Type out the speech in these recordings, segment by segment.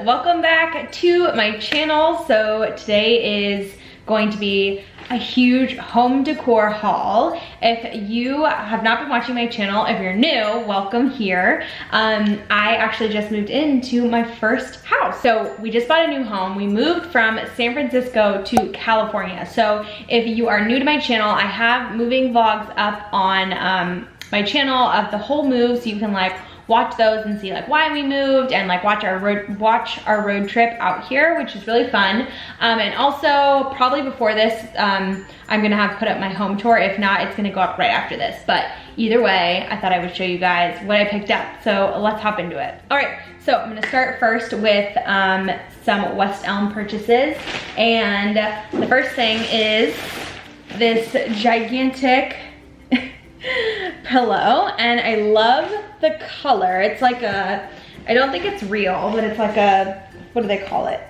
welcome back to my channel. So today is going to be a huge home decor haul. If you have not been watching my channel, if you're new, welcome here. I actually just moved into my first house. So we just bought a new home. We moved from San Francisco to California. So if you are new to my channel, I have moving vlogs up on my channel of the whole move, so you can like watch those and see like why we moved and like watch our road trip out here, which is really fun. And also probably before this, I'm gonna have put up my home tour. If not, it's gonna go up right after this. But either way, I thought I would show you guys what I picked up. So let's hop into it. All right, so I'm gonna start first with some West Elm purchases. And the first thing is this gigantic pillow, and I love the color. It's like a, I don't think it's real, but it's like a, what do they call it?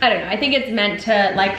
I don't know. I think it's meant to like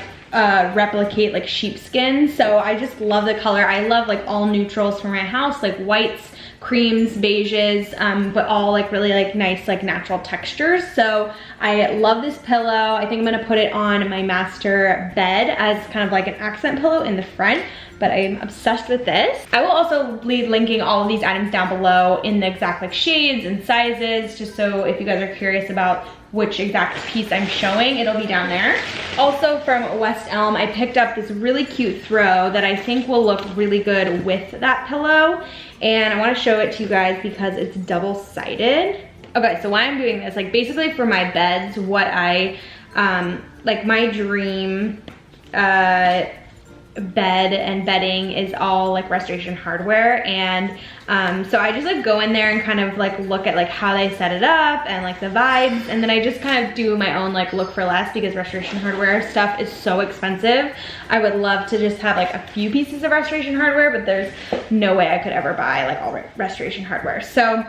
replicate like sheepskin. So I just love the color. I love like all neutrals for my house, like whites, creams, beiges, but all like really like nice like natural textures. So I love this pillow. I think I'm gonna put it on my master bed as kind of like an accent pillow in the front, but I'm obsessed with this. I will also be linking all of these items down below in the exact like shades and sizes, just so if you guys are curious about which exact piece I'm showing, it'll be down there. Also from West Elm, I picked up this really cute throw that I think will look really good with that pillow. And I wanna show it to you guys because it's double-sided. Okay, so why I'm doing this, like basically for my beds, what I, like my dream bed and bedding is all like Restoration Hardware, and so I just like go in there and kind of like look at like how they set it up and like the vibes, and then I just kind of do my own like look for less because Restoration Hardware stuff is so expensive. I would love to just have like a few pieces of Restoration Hardware, but there's no way I could ever buy like all Restoration Hardware. So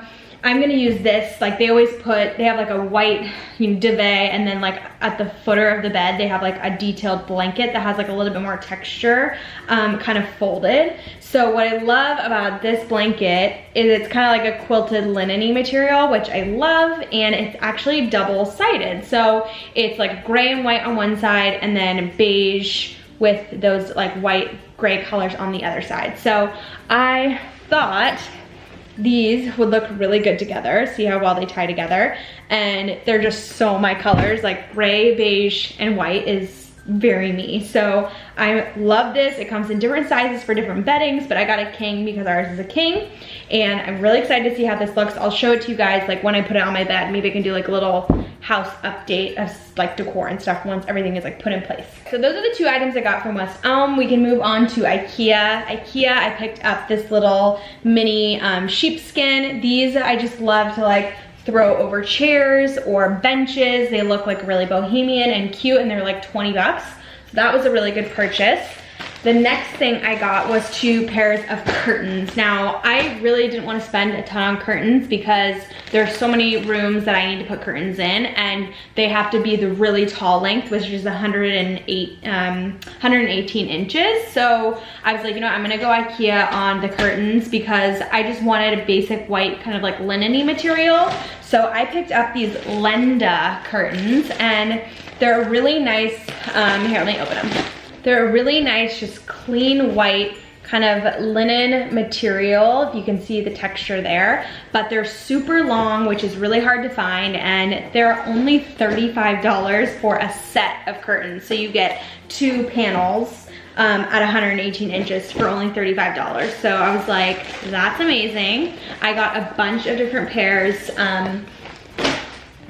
I'm gonna use this, like they always put, they have like a white, you know, duvet, and then like at the footer of the bed, they have like a detailed blanket that has like a little bit more texture, kind of folded. So what I love about this blanket is it's kind of like a quilted linen-y material, which I love, and it's actually double-sided. So it's like gray and white on one side, and then beige with those like white, gray colors on the other side. So I thought these would look really good together. See how well they tie together, and they're just so my colors, like gray, beige, and white is very me. So I love this. It comes in different sizes for different beddings, but I got a king because ours is a king, and I'm really excited to see how this looks. I'll show it to you guys like when I put it on my bed. Maybe I can do like a little house update of like decor and stuff once everything is like put in place. So those are the two items I got from West Elm. We can move on to Ikea. Ikea, I picked up this little mini sheepskin. These I just love to like throw over chairs or benches. They look like really bohemian and cute, and they're like 20 bucks. So that was a really good purchase. The next thing I got was 2 pairs of curtains. Now, I really didn't want to spend a ton on curtains because there's so many rooms that I need to put curtains in, and they have to be the really tall length, which is 118 inches. So I was like, you know, I'm gonna go Ikea on the curtains because I just wanted a basic white kind of like linen-y material. So I picked up these Lenda curtains, and they're really nice. Here, let me open them. They're a really nice, just clean white kind of linen material, if you can see the texture there, but they're super long, which is really hard to find, and they're only $35 for a set of curtains. So you get 2 panels at 118 inches for only $35. So I was like, that's amazing. I got a bunch of different pairs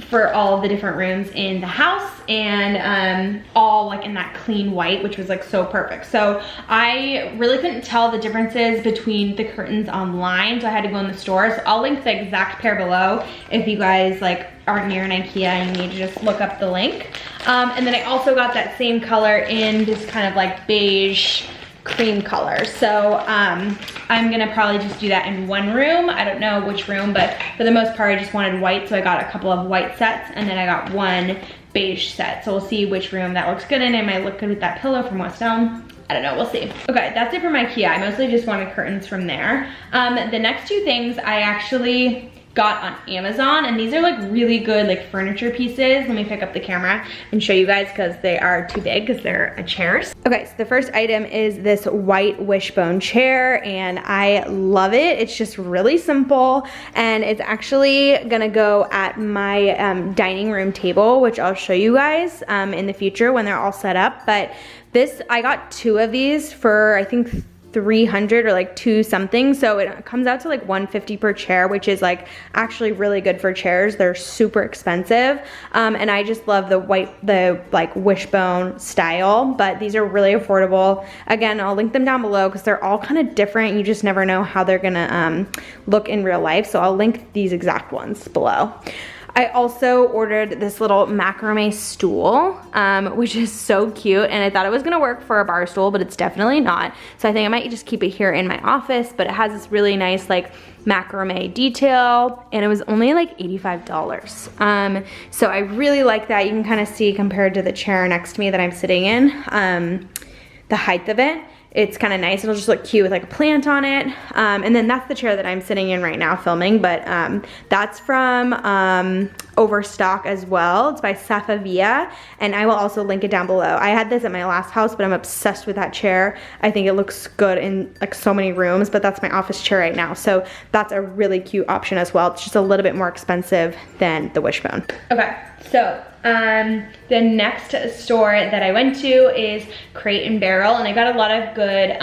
for all of the different rooms in the house, and all like in that clean white, which was like so perfect. So I really couldn't tell the differences between the curtains online, so I had to go in the store. So I'll link the exact pair below if you guys like aren't near an Ikea and you need to just look up the link. And then I also got that same color in this kind of like beige cream color. So I'm gonna probably just do that in one room. I don't know which room, but for the most part I just wanted white, so I got a couple of white sets, and then I got one beige set. So we'll see which room that looks good in. It might look good with that pillow from West Elm. I don't know, we'll see. Okay, that's it for my Ikea. I mostly just wanted curtains from there. The next two things I actually got on Amazon, and these are like really good like furniture pieces. Let me pick up the camera and show you guys because they are too big because they're chairs. Okay, so the first item is this white wishbone chair, and I love it. It's just really simple, and it's actually gonna go at my dining room table, which I'll show you guys in the future when they're all set up. But this, I got 2 of these for I think 300 or like 2 something, so it comes out to like 150 per chair, which is like actually really good for chairs. They're super expensive, and I just love the like wishbone style, but these are really affordable. Again, I'll link them down below because they're all kind of different. You just never know how they're gonna look in real life, so I'll link these exact ones below. I also ordered this little macrame stool, which is so cute, and I thought it was gonna work for a bar stool, but it's definitely not. So I think I might just keep it here in my office, but it has this really nice like macrame detail, and it was only like $85. So I really like that. You can kind of see compared to the chair next to me that I'm sitting in, the height of it. It's kind of nice. It'll just look cute with like a plant on it. And then that's the chair that I'm sitting in right now filming, but that's from Overstock as well. It's by Safavieh, and I will also link it down below. I had this at my last house, but I'm obsessed with that chair. I think it looks good in like so many rooms, but that's my office chair right now. So that's a really cute option as well. It's just a little bit more expensive than the wishbone. Okay, so the next store that I went to is Crate & Barrel, and I got a lot of good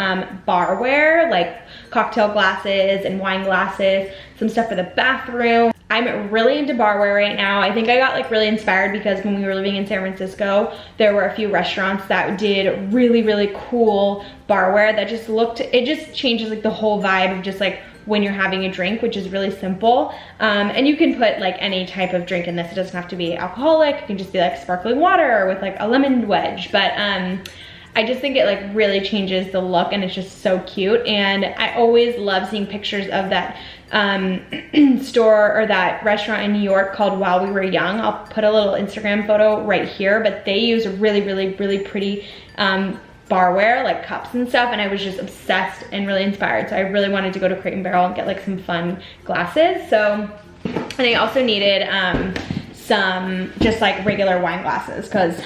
barware, like cocktail glasses and wine glasses, some stuff for the bathroom. I'm really into barware right now. I think I got like really inspired because when we were living in San Francisco, there were a few restaurants that did really, really cool barware that just looked, it just changes like the whole vibe of just like when you're having a drink, which is really simple. And you can put like any type of drink in this. It doesn't have to be alcoholic. It can just be like sparkling water with like a lemon wedge. But I just think it like really changes the look, and it's just so cute. And I always love seeing pictures of that store or that restaurant in New York called While We Were Young. I'll put a little Instagram photo right here, but they use really, really, really pretty barware, like cups and stuff, and I was just obsessed and really inspired. So I really wanted to go to Crate & Barrel and get like some fun glasses. So, and I also needed some just like regular wine glasses because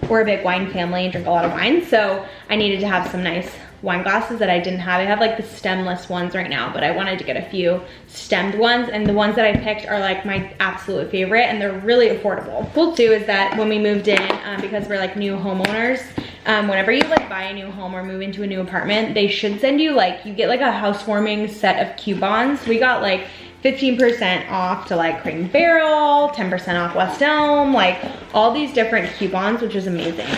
we're a big wine family and drink a lot of wine. So I needed to have some nice wine glasses that I didn't have. I have like the stemless ones right now, but I wanted to get a few stemmed ones, and the ones that I picked are like my absolute favorite, and they're really affordable. Cool too is that when we moved in, because we're like new homeowners, whenever you like buy a new home or move into a new apartment, they should send you like, you get like a housewarming set of coupons. We got like 15% off to like Crate & Barrel, 10% off West Elm, like all these different coupons, which is amazing.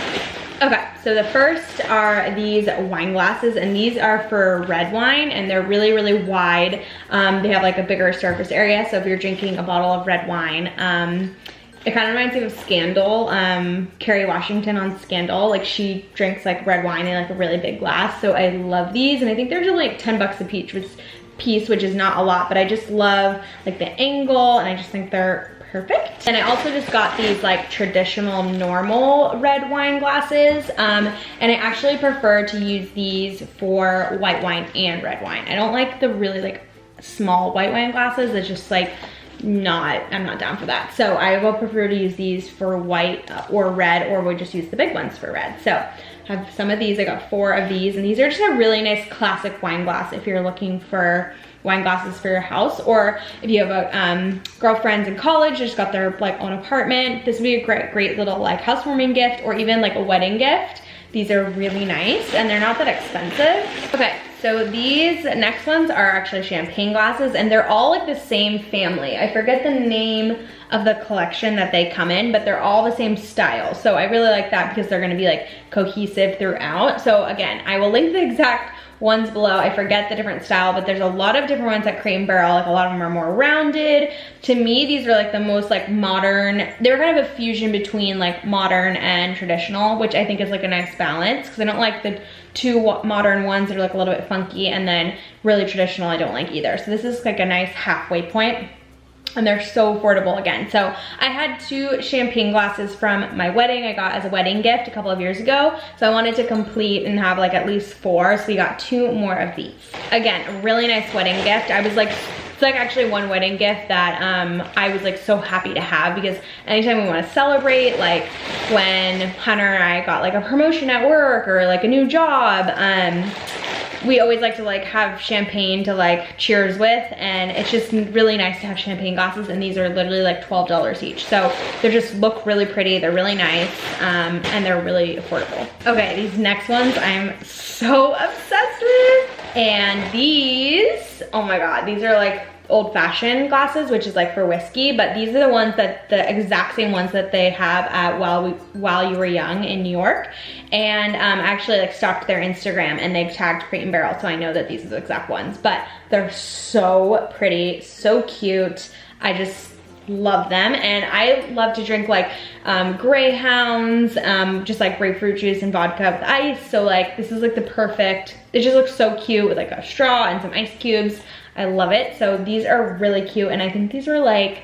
Okay, so the first are these wine glasses, and these are for red wine, and they're really, really wide. They have like a bigger surface area, so if you're drinking a bottle of red wine, it kind of reminds me of Scandal, Kerry Washington on Scandal. Like she drinks like red wine in like a really big glass, so I love these, and I think they're just like 10 bucks a piece, which is not a lot, but I just love like the angle, and I just think they're perfect. And I also just got these like traditional normal red wine glasses, and I actually prefer to use these for white wine and red wine. I don't like the really like small white wine glasses. It's just like I'm not down for that. So I will prefer to use these for white or red, or would just use the big ones for red. So I have some of these. I got 4 of these, and these are just a really nice classic wine glass if you're looking for wine glasses for your house, or if you have a girlfriends in college just got their like own apartment. This would be a great little like housewarming gift, or even like a wedding gift. These are really nice, and they're not that expensive. Okay, so these next ones are actually champagne glasses, and they're all like the same family. I forget the name of the collection that they come in, but they're all the same style. So I really like that because they're gonna be like cohesive throughout. So again, I will link the exact ones below. I forget the different style, but there's a lot of different ones at Crate & Barrel. Like a lot of them are more rounded. To me, these are like the most like modern. They're kind of a fusion between like modern and traditional, which I think is like a nice balance, because I don't like the too modern ones that are like a little bit funky, and then really traditional I don't like either. So this is like a nice halfway point. And they're so affordable again. So I had 2 champagne glasses from my wedding. I got as a wedding gift a couple of years ago. So I wanted to complete and have like at least 4. So we got 2 more of these. Again, a really nice wedding gift. I was like It's like actually one wedding gift that I was like so happy to have, because anytime we want to celebrate, like when Hunter and I got like a promotion at work or like a new job, we always like to like have champagne to like cheers with, and it's just really nice to have champagne glasses, and these are literally like $12 each. So they just look really pretty, they're really nice, and they're really affordable. Okay, these next ones I'm so obsessed with. And these, oh my God, these are like old-fashioned glasses, which is like for whiskey, but these are the ones that, the exact same ones that they have at While You Were Young in New York. And actually like stalked their Instagram, and they've tagged Crate and Barrel, so I know that these are the exact ones, but they're so pretty, so cute. I just love them. And I love to drink like Greyhounds, just like grapefruit juice and vodka with ice. So like this is like the perfect, it just looks so cute with like a straw and some ice cubes. I love it. So these are really cute, and I think these are like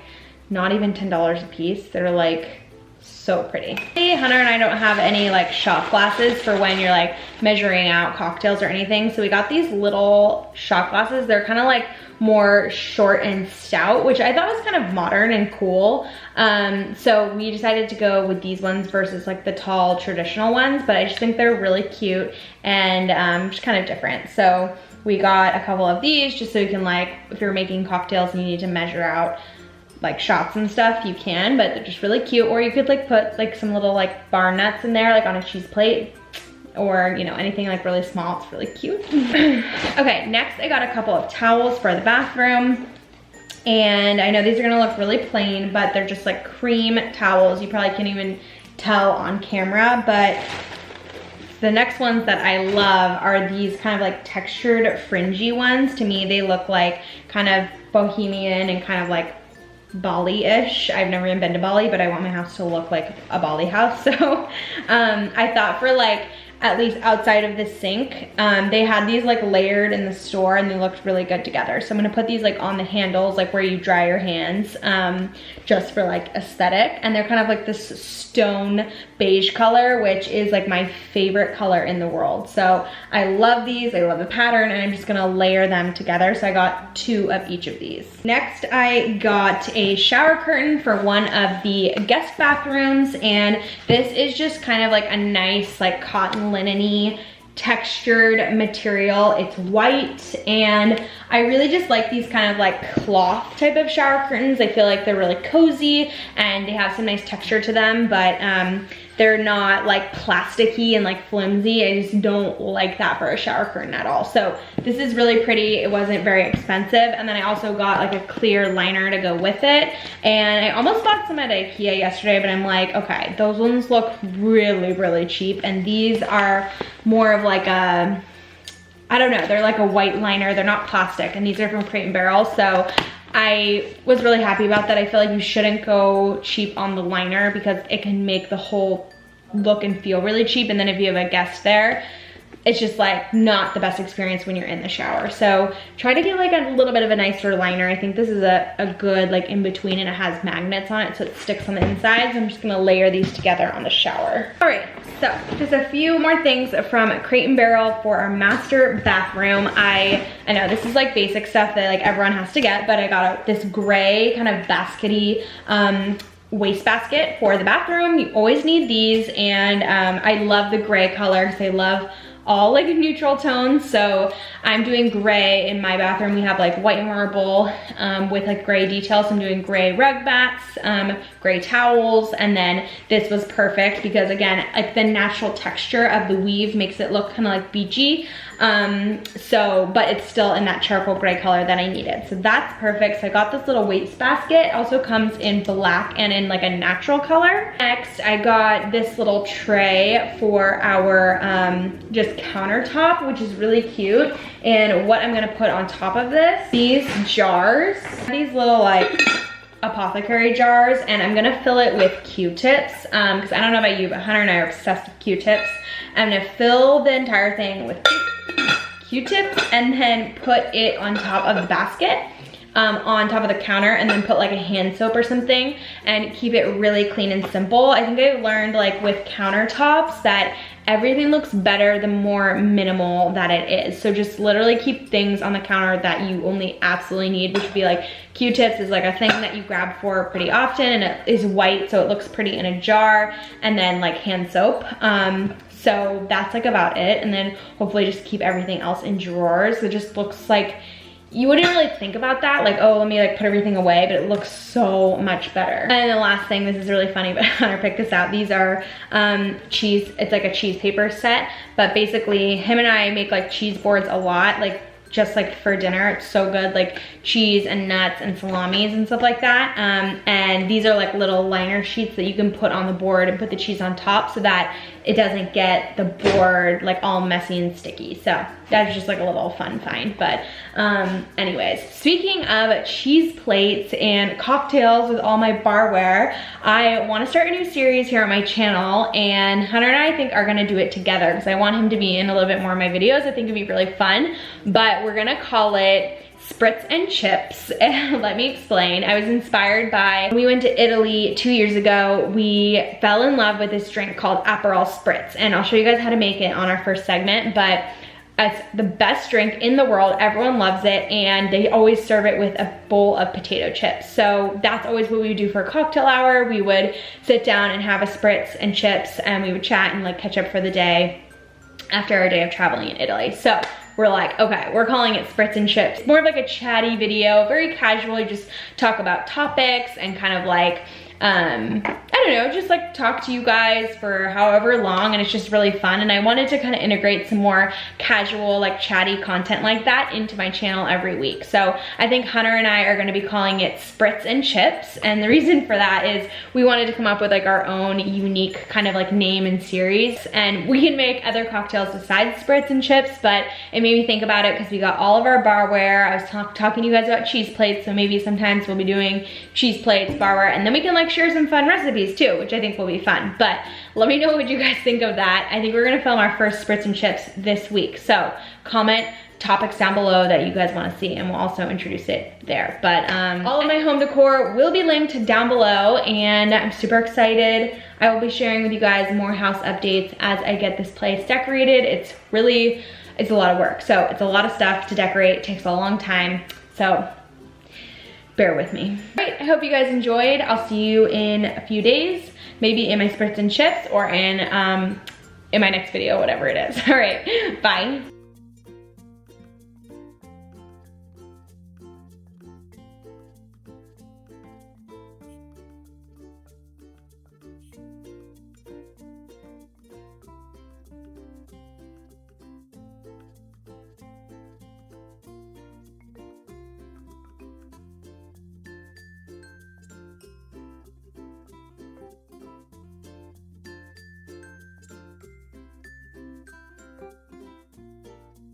not even $10 a piece. They're like so pretty. Hunter and I don't have any like shot glasses for when you're like measuring out cocktails or anything, so we got these little shot glasses. They're kind of like more short and stout, which I thought was kind of modern and cool. So we decided to go with these ones versus like the tall traditional ones, but I just think they're really cute and just kind of different. So we got a couple of these just so you can, like, if you're making cocktails and you need to measure out like shots and stuff, you can, but they're just really cute. Or you could like put like some little like bar nuts in there, like on a cheese plate, or you know, anything like really small. It's really cute. Okay, next I got a couple of towels for the bathroom. And I know these are gonna look really plain, but they're just like cream towels. You probably can't even tell on camera, but the next ones that I love are these kind of like textured fringy ones. To me, they look like kind of bohemian and kind of like Bali-ish. I've never even been to Bali, but I want my house to look like a Bali house. So I thought for like, at least outside of the sink, they had these like layered in the store, and they looked really good together. So I'm gonna put these like on the handles, like where you dry your hands, just for like aesthetic. And they're kind of like this stone beige color, which is like my favorite color in the world. So I love these, I love the pattern, and I'm just gonna layer them together. So I got 2 of each of these. Next, I got a shower curtain for one of the guest bathrooms, and this is just kind of like a nice like cotton linen-y textured material. It's white, and I really just like these kind of like cloth type of shower curtains. I feel like they're really cozy and they have some nice texture to them, but they're not like plasticky and like flimsy. I just don't like that for a shower curtain at all. So this is really pretty. It wasn't very expensive. And then I also got like a clear liner to go with it. And I almost bought some at Ikea yesterday, but I'm like, okay, those ones look really, really cheap. And these are more of like a, I don't know, they're like a white liner. They're not plastic, and these are from Crate and Barrel. So I was really happy about that. I feel like you shouldn't go cheap on the liner because it can make the whole look and feel really cheap. And then if you have a guest there, it's just like not the best experience when you're in the shower. So try to get like a little bit of a nicer liner. I think this is a good like in between, and it has magnets on it so it sticks on the inside. So I'm just gonna layer these together on the shower. All right, so just a few more things from Crate and Barrel for our master bathroom. I know this is like basic stuff that like everyone has to get, but I got this gray kind of baskety wastebasket for the bathroom. You always need these, and I love the gray color because I love all like neutral tones. So I'm doing gray in my bathroom. We have like white marble with like gray details. So I'm doing gray rug mats, gray towels, and then this was perfect because again, like the natural texture of the weave makes it look kind of like beachy. But it's still in that charcoal gray color that I needed. So that's perfect. So I got this little wastebasket. Also comes in black and in like a natural color. Next, I got this little tray for our just countertop, which is really cute. And what I'm gonna put on top of this, these jars, these little like apothecary jars, and I'm gonna fill it with Q-tips because I don't know about you, but Hunter and I are obsessed with Q-tips. I'm gonna fill the entire thing with Q-tips and then put it on top of the basket, on top of the counter, and then put like a hand soap or something and keep it really clean and simple. I think I learned like with countertops that everything looks better the more minimal that it is. So just literally keep things on the counter that you only absolutely need, which would be like Q-tips is like a thing that you grab for pretty often, and it is white so it looks pretty in a jar, and then like hand soap. So that's like about it, and then hopefully just keep everything else in drawers. It just looks like, you wouldn't really think about that, like, oh, let me like put everything away, but it looks so much better. And the last thing, this is really funny, but Hunter picked this out. These are cheese, it's like a cheese paper set, but basically him and I make like cheese boards a lot, like just like for dinner. It's so good, like cheese and nuts and salamis and stuff like that. And these are like little liner sheets that you can put on the board and put the cheese on top so that it doesn't get the board like all messy and sticky. So that's just like a little fun find. But anyways, speaking of cheese plates and cocktails with all my barware, I want to start a new series here on my channel, and Hunter and I think are going to do it together because I want him to be in a little bit more of my videos. I think it'd be really fun, but we're gonna call it Spritz and Chips. Let me explain. I was inspired by, we went to Italy 2 years ago. We fell in love with this drink called Aperol Spritz, and I'll show you guys how to make it on our first segment, but it's the best drink in the world. Everyone loves it, and they always serve it with a bowl of potato chips. So that's always what we would do for a cocktail hour. We would sit down and have a Spritz and chips, and we would chat and like catch up for the day after our day of traveling in Italy. So we're like, okay, we're calling it Spritz and Chips. More of like a chatty video, very casual. You just talk about topics and kind of like, I don't know, just like talk to you guys for however long, and it's just really fun. And I wanted to kind of integrate some more casual, like chatty content like that into my channel every week. So I think Hunter and I are gonna be calling it Spritz and Chips. And the reason for that is we wanted to come up with like our own unique kind of like name and series. And we can make other cocktails besides Spritz and Chips, but it made me think about it because we got all of our barware. I was talking to you guys about cheese plates, so maybe sometimes we'll be doing cheese plates, barware, and then we can like share some fun recipes too, which I think will be fun. But let me know what you guys think of that. I think we're gonna film our first Spritz and Chips this week. So comment topics down below that you guys wanna see, and we'll also introduce it there. But all of my home decor will be linked down below, and I'm super excited. I will be sharing with you guys more house updates as I get this place decorated. It's a lot of work. So it's a lot of stuff to decorate. It takes a long time. So bear with me. All right, I hope you guys enjoyed. I'll see you in a few days, maybe in my Spritz and Chips or in my next video, whatever it is. All right, bye.